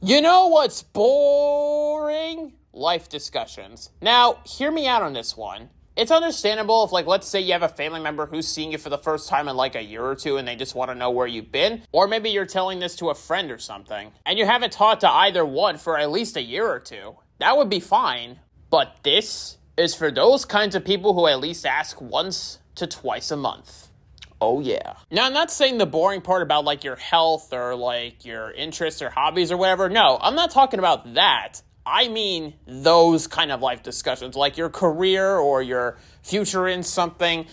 You know what's boring? Life discussions. Now, hear me out on this one. It's understandable if, let's say you have a family member who's seeing you for the first time in, a year or two and they just want to know where you've been. Or maybe you're telling this to a friend or something. And you haven't talked to either one for at least a year or two. That would be fine. But this is for those kinds of people who at least ask once to twice a month. Oh, yeah. Now, I'm not saying the boring part about, your health or, your interests or hobbies or whatever. No, I'm not talking about that. I mean those kind of life discussions, like your career or your future in something.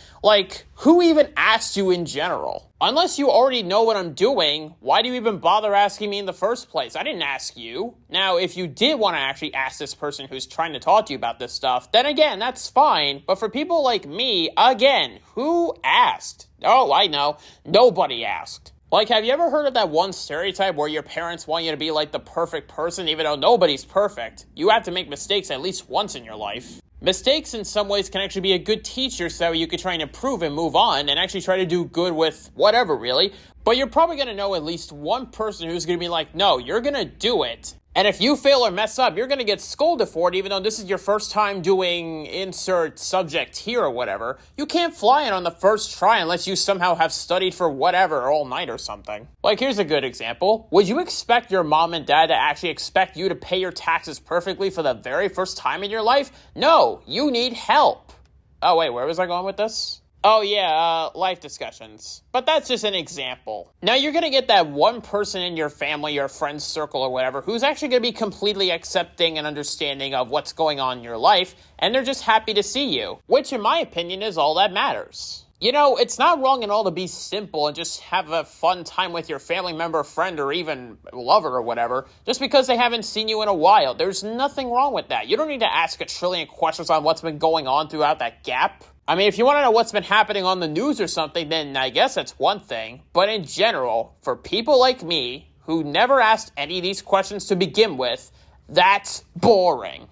Who even asked you in general? Unless you already know what I'm doing, why do you even bother asking me in the first place? I didn't ask you. Now, if you did want to actually ask this person who's trying to talk to you about this stuff, then again, that's fine. But for people like me, again, who asked? Oh, I know. Nobody asked. Have you ever heard of that one stereotype where your parents want you to be the perfect person, even though nobody's perfect? You have to make mistakes at least once in your life. Mistakes in some ways can actually be a good teacher, so you could try and improve and move on and actually try to do good with whatever, really. But you're probably going to know at least one person who's going to be no, you're going to do it. And if you fail or mess up, you're going to get scolded for it, even though this is your first time doing insert subject here or whatever. You can't fly it on the first try unless you somehow have studied for whatever all night or something. Here's a good example. Would you expect your mom and dad to actually expect you to pay your taxes perfectly for the very first time in your life? No, you need help. Oh, wait, where was I going with this? Oh, yeah, life discussions. But that's just an example. Now, you're going to get that one person in your family or friend's circle or whatever who's actually going to be completely accepting and understanding of what's going on in your life, and they're just happy to see you, which, in my opinion, is all that matters. It's not wrong at all to be simple and just have a fun time with your family member, friend, or even lover or whatever, just because they haven't seen you in a while. There's nothing wrong with that. You don't need to ask a trillion questions on what's been going on throughout that gap. I mean, if you want to know what's been happening on the news or something, then I guess that's one thing. But in general, for people like me, who never asked any of these questions to begin with, that's boring.